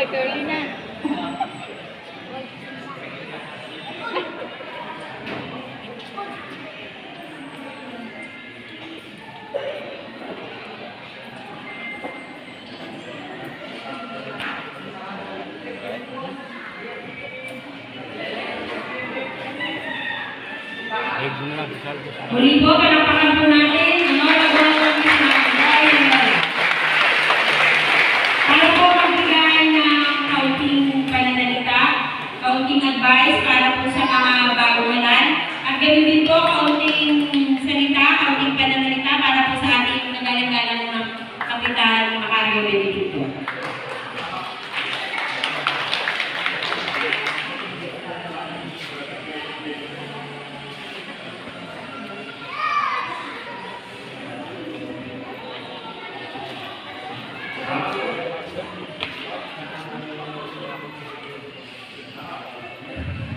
Kay Carolina. Muli po, panampakan po natin. Para po magbigay ng kaunting pananalita, kaunting advice para po sa mga baguhan. At ganoon din po, kaunting salita, kaunting pananalita para po sa ating nagalang-galang ng Kapitan Macario Benedicto.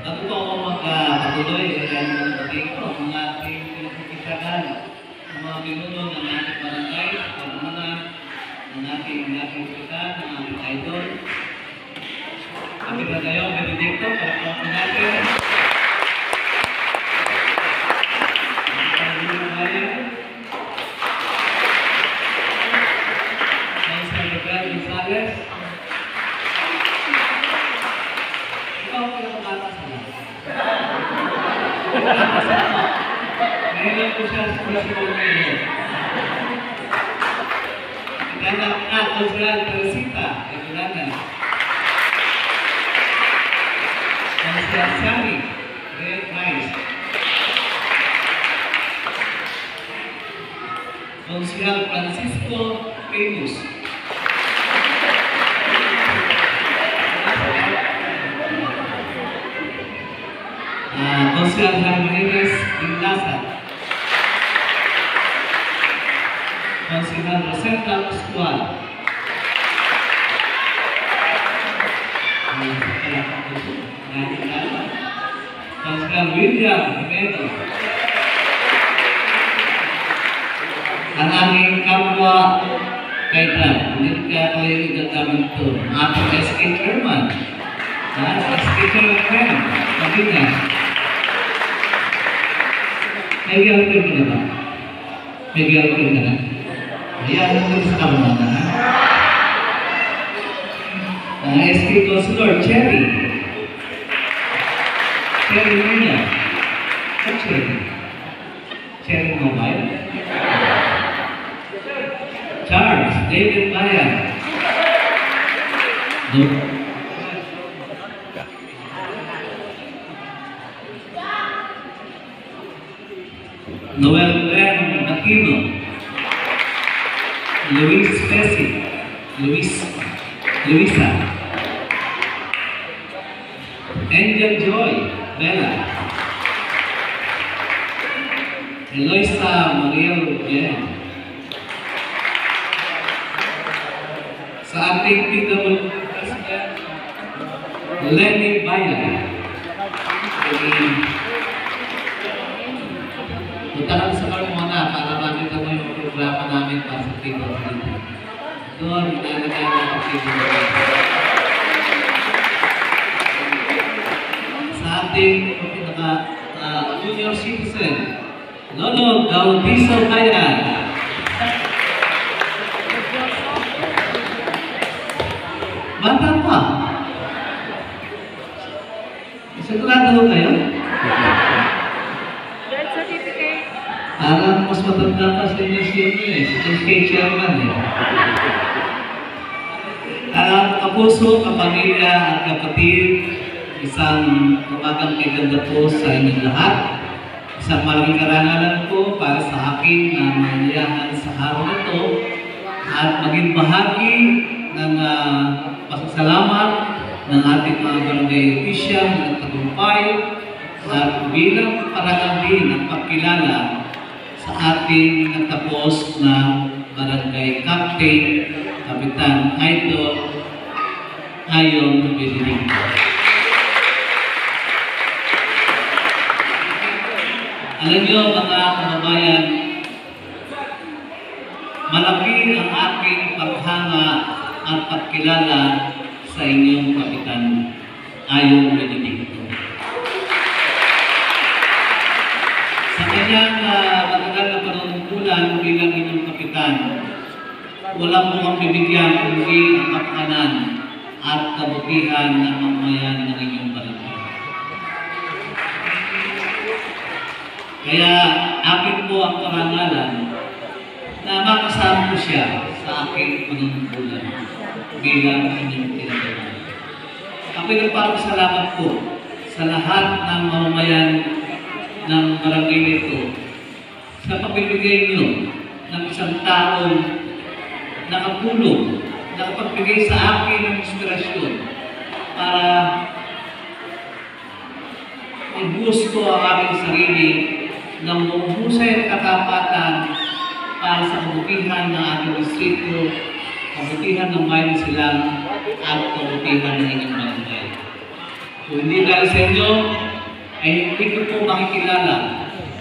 Ako po ako magpatuloy ang mga mga ating pinagkikitaan, ang mga pinuno ng ating barangay, pagmuna ng ating kitaan, ng ating idol. Kapit na tayo, Benedicto, para po natin. Ngayon ko siya sa Pilipinas ngayon. Anak Osral Teresita, Iguana. Konsial Sari, Red Rice. Konsial Francisco Famous. Konsial Jimenez Dinlasa. Konsial Rosetta Pascual. Konsial William Jimenez. Ang aming kapwa kaitan, hindi ka kayo igagaman ito. Ating SK Chairman. SK Chairman. Pagina. May girlfriend ka na ba? May girlfriend ka na? Ayan, nandun sa kamuna na. SK Consular, Cherry. Cherry Mina. Cherry. Cherry Mobile. Charles, David Bayan. Noel Glenn Aquino. Luis Pesci. Luisa. Angel Joy. Bella. Eloisa Mariel Bien. Sa ating PW President, Lenny Bayan. Punta lang sa Carmona para makita mo yung programa namin para sa PW. Doon, ilalagay mo ang PW. Sa ating junior citizen, Lolo Gaudiso Bayan. Bata pa. Sigurado ho kayo? Birth certificate. Parang mas matanda pa sa inyo siya eh. SK Chairman eh. Kapuso, kapamilya at kapatid, isang umagang kaganda po sa inyong lahat. Isang malaking karangalan po para sa akin na manayahan sa araw na ito at maging bahagi ng pasasalamat ng ating mga barangay official na nagtagumpay at bilang parang din ang pagkilala sa ating natapos na barangay captain, Kapitan Idol Ayon Benedicto. Alam niyo mga kababayan, malaki ang aking paghanga at pagkilala sa sa inyong Kapitan Ayong Benedicto. Sa kanyang matagal na panunungkulan bilang inyong kapitan, walang mukhang bibigyan kundi ang kapakanan at kabutihan ng mamamayan ng inyong barangay. Kaya akin po ang karangalan na makasama ko siya sa aking panunungkulan bilang inyong tinatawag. Ako'y nagpapasalamat po sa lahat ng mamamayan ng barangay nito sa pagbibigay niyo ng isang taong nakatulong, nakapagbigay sa akin ng inspirasyon para i-boost ko ang aking sarili ng mahusay at katapatan para sa kabutihan ng ating distrito, kabutihan ng bayan silang at kabutihan ng inyong barangay. Kung hindi dahil sa inyo, ay hindi ko po makikilala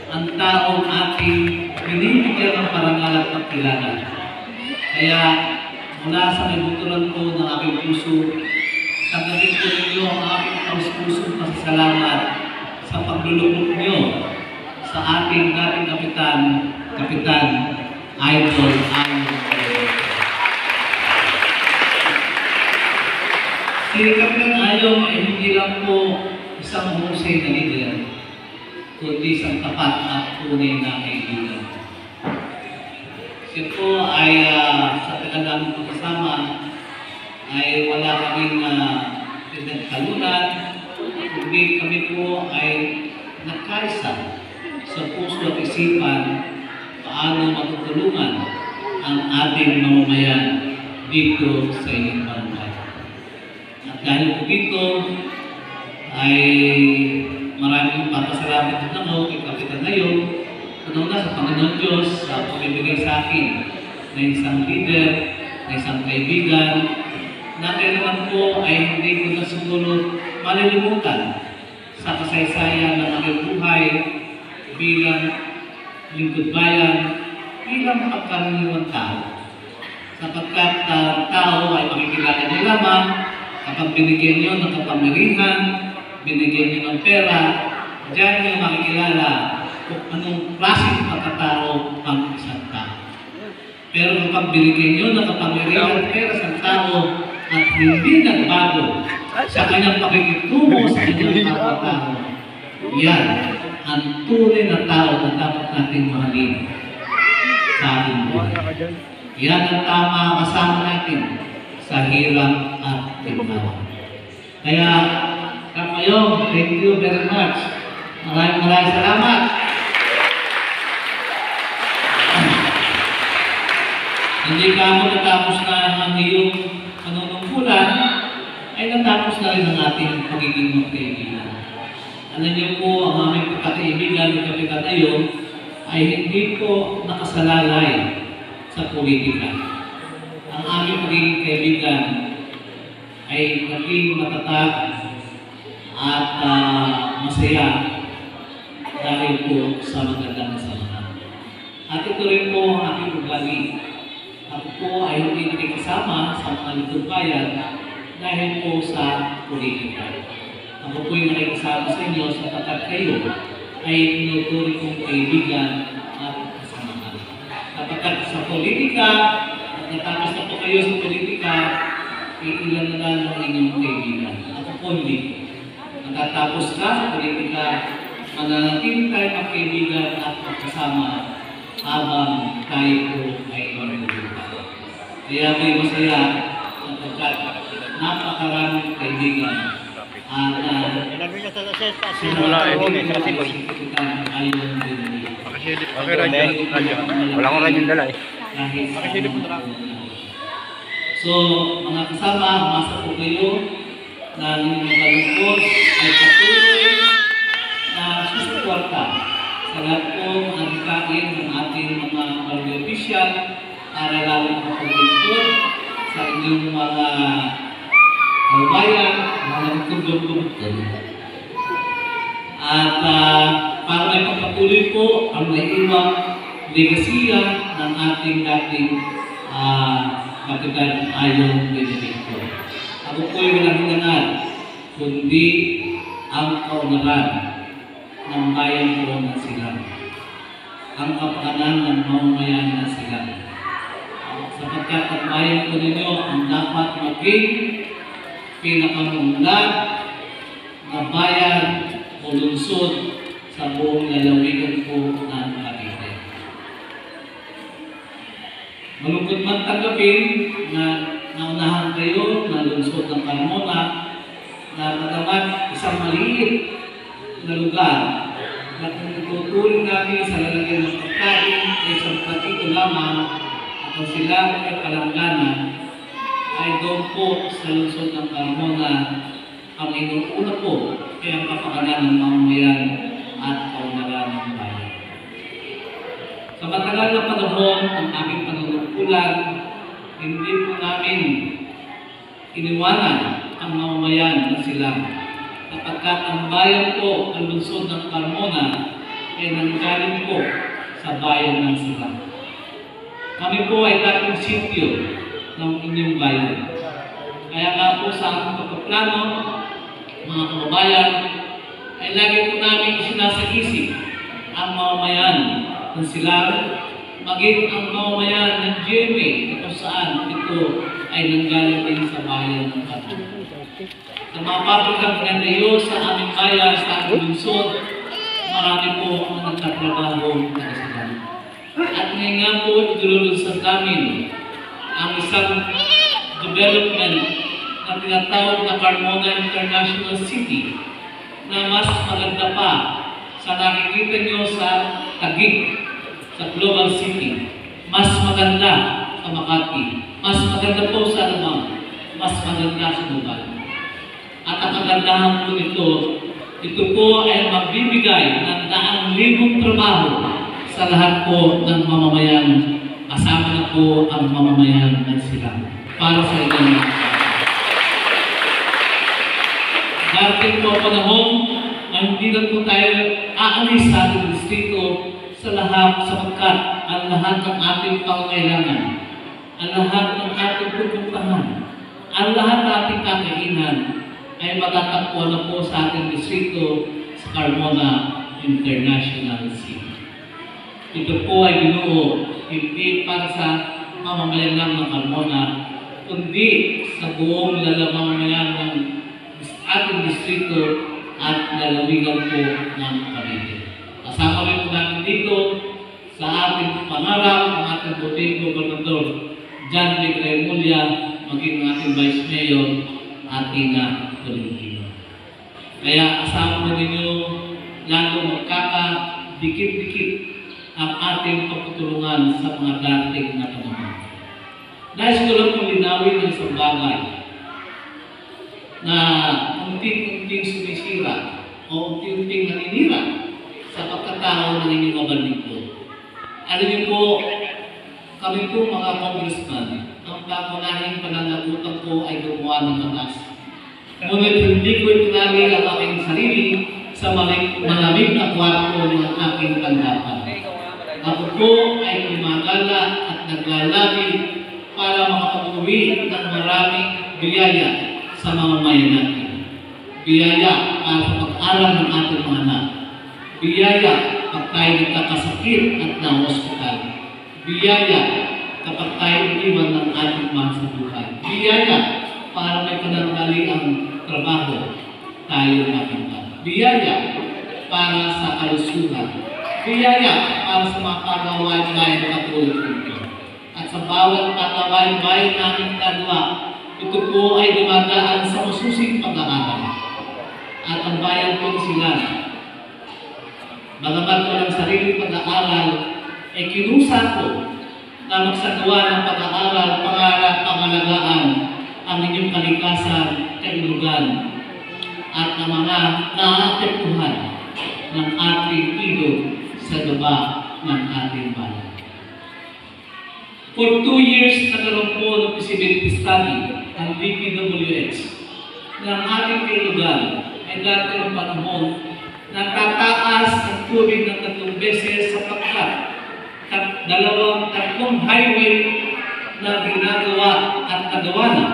ang taong ating binibigyan ng parangal at pagkilala. Kaya mula sa nabuturan ko ng aking puso, tanggapin ko ninyo ang aking taus-pusong pasasalamat sa paglulubog niyo sa ating dating Kapitan Idol Ayong. Si Kapitan Ayong ay hindi lang po isang mahusay na leader, kundi isang tapat at tunay na kaibigan. Siya po ay sa tagal namin pagkasama ay wala kaming pinagtalunan, kundi kami po ay nagkaisa sa puso at isipan paano matutulungan ang ating mamamayan dito sa inyong barangay. At dahil po dito ay maraming papasalamat din ako kay Kapitan Ayong, una sa Panginoon Diyos sa pagbibigay sa akin na isang leader, na isang kaibigan, na kailangan po ay hindi ko na siguro malilimutan sa kasaysayan ng aking buhay bilang lingkod bayan, bilang pagkaraniwang tao. Sapagkat tao ay makikilala niyo lamang kapag binigyan niyo ng kapangyarihan, binigyan niyo ng pera, diyan niyo makikilala kung anong klaseng pagkatao ang isang tao. Pero kapag binigyan niyo ng kapangyarihan at pera sa tao at hindi nagbago sa kanyang pakikitungo sa kanyang kapatao, yan ang tunay na tao na dapat natin mahalin sa ating buhay. Yan ang tama kasama natin sa hirap at ginhawa. Kaya, Kapayong, thank you very much. Maraming salamat. Hindi ka mo natapos na ang iyong panunungkulan, ay natapos na rin ang ating pagiging magkaibigan. Alam niyo po, ang aming pagkakaibigan ng Kapitan Ayong ay hindi po nakasalalay sa politika. Ang aming pagiging kaibigan ay naging matatag at masaya dahil po sa magandang samahan. At ito rin po ang aking ugali. Ako po ay hindi nakikisama sa mga lingkod bayan dahil po sa politika. Ako po yung nakikisama sa inyo sapagkat kayo ay tinuturing kong kaibigan at kasamahan. Sapagkat sa politika, at natapos na po kayo sa politika, iilan na lang ang inyong kaibigan. Ako po hindi. Natatapos ka sa politika, mananatili tayo magkaibigan at magkasama habang tayo po ay manunubukan. Kaya may masaya sapagkat napakaraming kaibigan at wala ko rin yung dala eh. So, mga kasama, masa po kayo na malungkot ay patuloy na susuporta sa lahat po ang kain ng ating mga barangay official para lalong makapaglingkod sa inyong mga kabayan, mga nagtulong. At para may pagpatuloy po ang naiiwang legasiya ng ating dating Kapitan Ayong Benedicto. Ako po'y walang hinangad, kundi ang kaunaran ng bayan ko ng Silang, ang kapakanan ng mamamayan ng Silang. Sapagkat ang bayan ko ninyo ang dapat maging pinakamunlad na bayan o lungsod sa buong lalawigan ko ng Cavite. Malungkot man tanggapin na naunahan kayo ng lungsod ng Carmona na kagamat isang maliit na lugar na kung itutuloy natin sa lalagyan ng pagkain ay isang platito lamang at ang sila ay palangganan ay doon po sa lungsod ng Carmona ang inuuna po ay ang kapakanan ng mamamayan at kaunaran ng bayan. Sa matagal na panahon ng aming panunungkulan, hindi po namin iniwanan ang mamamayan ng Silang, kapagkat ang bayan po, ang lungsod ng Carmona, ay nanggaling po sa bayan ng Silang. Kami po ay dating sityo ng inyong bayan. Kaya nga po sa aking pagpaplano, mga kababayan, ay lagi po namin isinasag-isip ang mamamayan ng Silang, maging ang mamamayan ng GMA kung saan ito ay nanggaling din sa bayan ng Carmona. Sa mga pabrikang pinatayo sa aming bayan, sa aming lungsod, marami po ang nagtatrabaho ng Silang. At ngayon nga po, idululunsad namin ang isang development na tinatawag na Carmona International City na mas maganda pa sa nakikita nyo sa Taguig, sa Global City. Mas maganda sa Makati. Mas maganda po sa Alamang. Mas maganda sa Dubai. At ang kagandahan po nito, ito po ay magbibigay ng daang libong trabaho sa lahat po ng mamamayan. Kasama na po ang mamamayan ng Silang. Para sa inyo. Darating po panahon na hindi na po tayo aalis sa ating distrito sa lahat, sapagkat ang lahat ng ating pangangailangan, ang lahat ng ating pupuntahan, ang lahat ng ating kakainan ay matatagpuan na po sa ating distrito sa Carmona International City. Ito po ay binuo hindi para sa mamamayan lang ng Carmona, kundi sa buong mamamayan ng ating distrito at lalawigan po ng Cavite. Kasama rin po natin dito sa ating pangarap, ang ating buting gobernador, John Vic Remulla, maging ating Vice Mayor, Atina Tolentino. Kaya asahan mo ninyo lalo magkakadikit-dikit ang ating pagtutulungan sa mga dating na panahon. Nais ko lang pong linawin ng isang bagay na unting-unting sumisira o unting-unting naninira sa pagkatao ng inyong mga lingkod. Alam niyo po, kami po mga congressman, ang pangunahing pananagutan ko ay gumawa ng batas. Ngunit hindi ko itinali ang aking sarili sa malamig na kwarto ng aking tanggapan. Ako po ay gumagala at naglalagi para makapag-uwi ng maraming biyaya sa mga mayan natin. Biyaya para sa pag-aral ng ating mga anak. Biyaya pag tayo nagkakasakit at na-hospital. Biyaya kapag tayo iniwan ng ating mahal sa buhay. Biyaya para may panandaliang trabaho tayo makamit. Biyaya para sa kalusugan. Biyaya para sa mga kagawain bayan katulad nito. At sa bawat kagawain bayan namin dalawa, ito po ay dumadaan sa masusing pag-aaral. At ang bayan po sila, bagamat walang sariling pag-aaral, ay kinusa ko na magsagawa ng pag-aaral, pangalagaan ang inyong kalikasan, kaulugan, at ang mga naapektuhan ng ating ilog sa gaba ng ating bayan. For 2 years, nagkaroon po ng feasibility study ang DPWH ng ating kailugan ay dati ng panahon na tataas ang tubig ng 3 beses sapagkat tatlong highway na ginagawa at nagawa na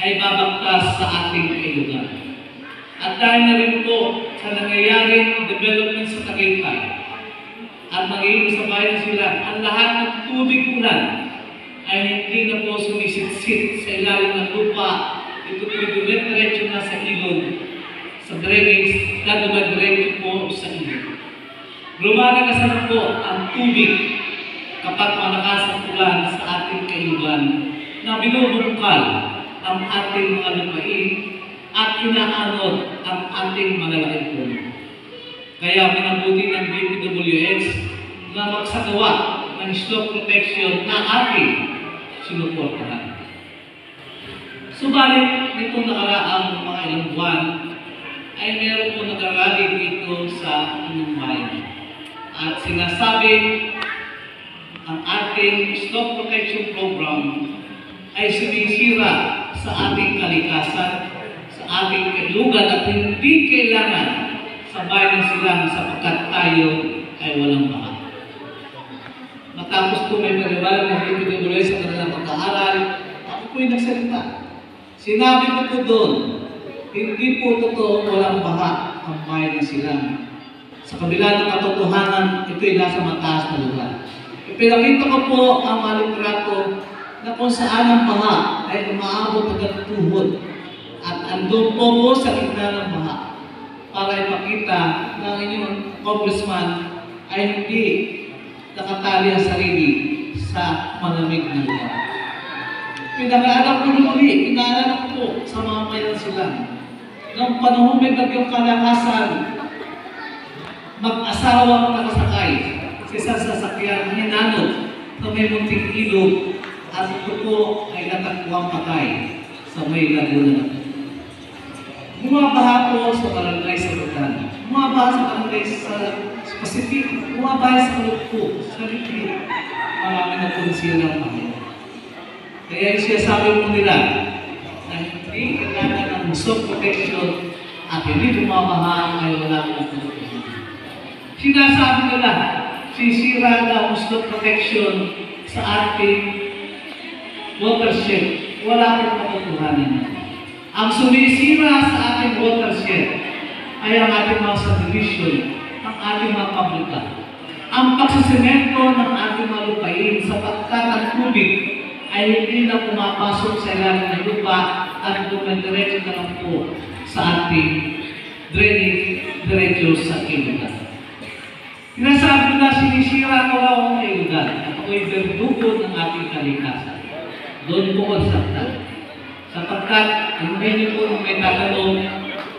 ay babagtas sa ating kayugan. At dahil na rin po sa nangyayaring development sa Tagaytay at magiging sa bayan sila, ang lahat ng tubig ulan ay hindi na po sumisitsit sa ilalim ng lupa. Ito po dumiretso na sa ilog, sa drainage, na dumiretso po sa ilog. Lumalakas po ang tubig kapag malakas ang ulan sa ating kayugan na binubungkal ang ating mga lupain at inaanod ang ating malalaking puno. Kaya minabuti ng DPWH na magsagawa ng slope protection na ating sinuportahan. Subalit, nitong nakaraang mga ilang buwan, ay meron po nagarali dito sa inyong bayan. At sinasabi ang ating slope protection program ay sumisira sa ating kalikasan, sa ating kailugan at hindi kailangan sa bayan silang sapagkat tayo ay walang baha. Matapos po may pag-ibalang ng DPWH sa kanilang pag-aaral, ako po'y nagsalita. Sinabi ko po doon, hindi po totoo walang baha ang bayan ng silang. Sa kabila ng katotohanan, ito'y nasa mataas na lugar. Ipinakita ko po ang malitrato na kung saan ang baha ay umaabot hanggang tuhod at andun po sa gitna ng baha para ipakita na ang inyong congressman ay hindi nakatali ang sarili sa malamig na lugar. Pinag-aalam ko muli, pinaalam ko sa mga bayan sila. Noong panahon may bagyong kalakasan, mag-asawang nakasakay sa isang sasakyan na hinanod na may munting ilog at ito po ay natagpuang patay sa may Laguna. Bumabaha po sa barangay sa Lugan. Bumabaha sa barangay sa Pacific. Bumabaha sa Lugpo, sa Lipi. Marami na po silang bahay. Kaya siya sabi mo nila na hindi kailangan ng slope protection at hindi bumabaha ay wala akong protection. Sinasabi nila, sisira daw ang slope protection sa ating watershed. Wala akong katotohanan. Ang sumisira sa ating watershed ay ang ating mga subdivision, ang ating mga pabrika. Ang pagsasemento ng ating mga lupain sapagkat ang tubig ay hindi na pumapasok sa ilalim ng lupa at dumidiretso na lang po sa ating drainage diretso sa kailugan. Sinasabi na sinisira ko raw ang kailugan at ako'y berdugo ng ating kalikasan. Doon po konsaktan. Sapagkat hindi niyo po may tatanong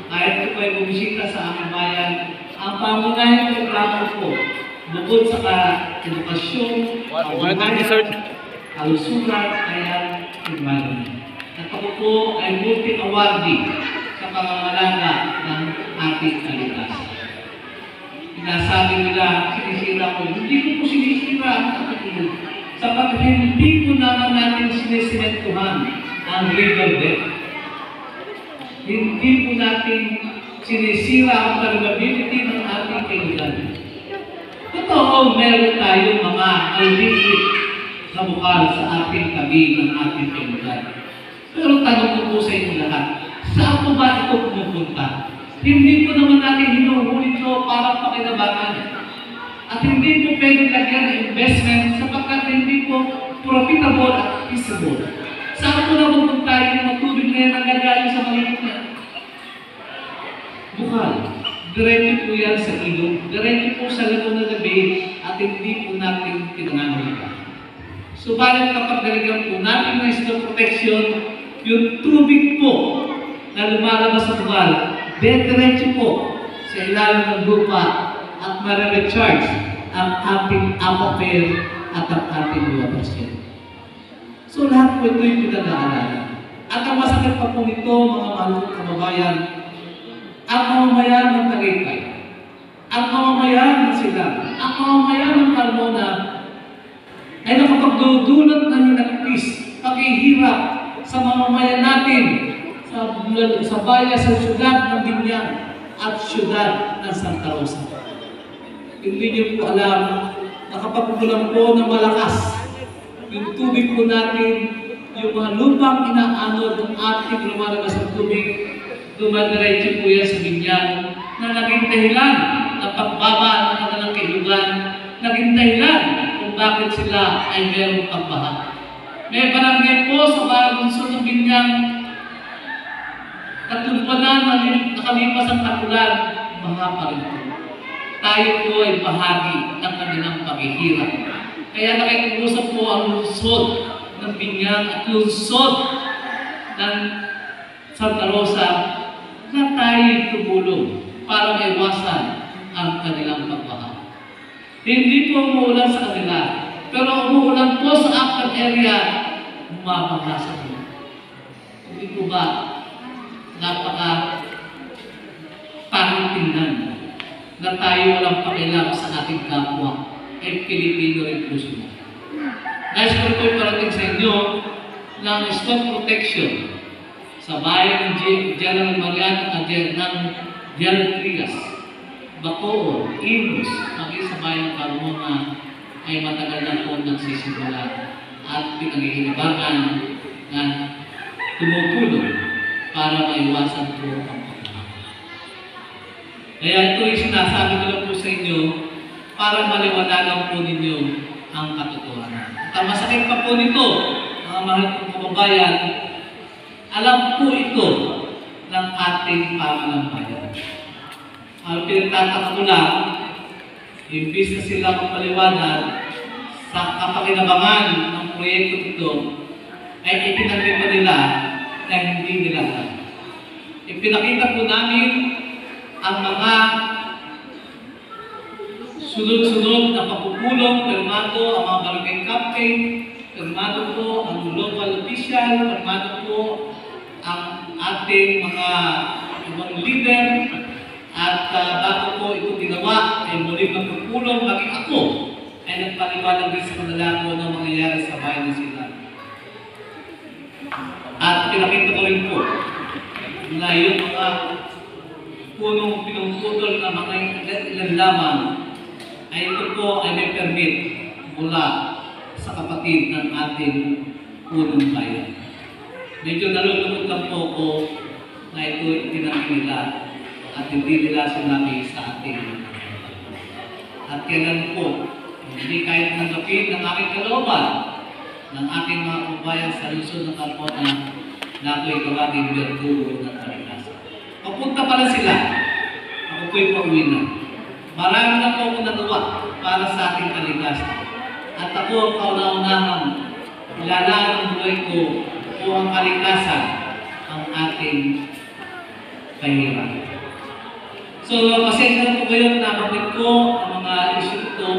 kahit po ay bumisita sa aming bayan, ang pangunahing programa po bukod sa edukasyon, kalusugan, kaya environment. At ako po ay multi-awardee sa pangangalaga ng ating kalikasan. Sinasabi nila, sinisira ko, hindi ko po sinisira ang ating sapagkat hindi po naman natin sinisimentuhan ang riverbed. Hindi po natin sinisira ang permeability ng ating kailugan. Totoo, meron tayong mga maliit na bukal sa ating tabi ng ating kailugan. Pero tanong ko po sa inyo lahat, saan po ba ito pumupunta? Hindi po naman natin hinuhuli ito para pakinabangan. At hindi po pwede lagyan ng investment sapagkat hindi po profitable at feasible. Saan po na pupunta yung matubig na yan ang gagaling sa maliit na bukal? Diretso po yan sa ilog. Diretso po sa Laguna Bay at hindi po natin pinangangalita. Subalit kapag nalagyan po natin ng slope protection, yung tubig po na lumalabas sa bukal, diretso po sa ilalim ng lupa at ma-recharge ang ating aquifer at ang ating watershed. So lahat po ito yung pinag-aaralan. At ang masakit pa po nito, mga mahal kong kababayan, ang mamamayan ng Tagaytay, ang mamamayan ng Silang, ang mamamayan ng Carmona ay nakapagdudulot ng hinagpis, paghihirap sa mamamayan natin sa bayan, sa syudad ng Binyang at syudad ng Santa Rosa. Hindi niyo po alam na kapag umulan po ng malakas, yung tubig po natin yung mga lupang inaanod ng ating lumalabas ng tubig, dumadiretso po yan sa binyan na naging dahilan ng pagbaba ng kanilang kailugan, naging dahilan kung bakit sila ay mayroong pagbaha. May barangay po sa Balunsod ng Binyang katulpanan na nakalipas ang tagulan, baha pa rin po. Tayo po ay bahagi ng kanilang paghihirap. Kaya nakikiusap po ang lungsod ng Binyang at lungsod ng Santa Rosa na tayo tumulong para maiwasan ang kanilang pagbaha. Hindi po umuulan sa kanila, pero umuulan po sa action area, bumabaha sa kanila. Hindi po ba pangit tingnan na tayo walang pakialam sa ating kapwa, ay Pilipino rin po sila. Nais ko po parating sa inyo ng stock protection sa bayan ng General Mariano at ng General Trias, Bacoor, Imus, maging sa bayan ng Carmona ay matagal na po nagsisimula at pinag-iinibangan na tumutulong para maiwasan po ang pagbaha. Kaya ito ay sinasabi ko lang po sa inyo para maliwanagan po ninyo ang katotohanan. At ang masakit pa po nito, mga mahal kong kababayan, alam po ito ng ating pamanampayan. Ang pinagtataka ko lang, imbis na sila magpaliwanag sa kapakinabangan ng proyekto ito, ay ipinagin pa nila na hindi nila alam. Ipinakita po namin ang mga sunod-sunod na pagpupulong, permado ang mga barangay captain, permado po ang local official, permado po ang ating mga ibang leader, at bago po ito ginawa, ay muli magpupulong, maging ako ay nagpaliwanag din sa kanila po ng mangyayari sa bayan ng sila. At pinakita ko rin po na yung mga punong pinuputol na mga ilan lamang ay ito po ay may permit mula sa kapatid ng ating punong bayan. Medyo nalulungkot lang po ko na ito itinangin nila at hindi nila sinabi sa ating. At kailan po, hindi kahit nanggapin ng aking kalooban ng aking mga kabayan sa lungsod ng Carmona na ako'y gawaging berdugo ng kalikasan. Papunta pala sila, ako po'y pauwi na. Marami na po ako nagawa para sa ating kalikasan. At ako kauna-unahang ilalaan ng buhay ko o ang kalikasan ang ating kahirapan. So, pasensya na po kayo na nabanggit ko ang mga issue ito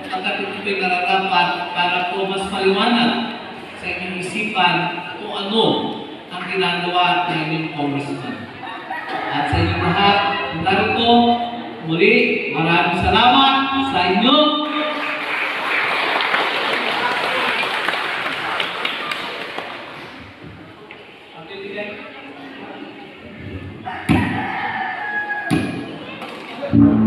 pagkat ito po'y nararapat para po mas maliwanag sa inyong isipan kung ano ang ginagawa ng inyong congressman. At sa inyong lahat, narito, muli, maraming salamat sa inyo. Thank you.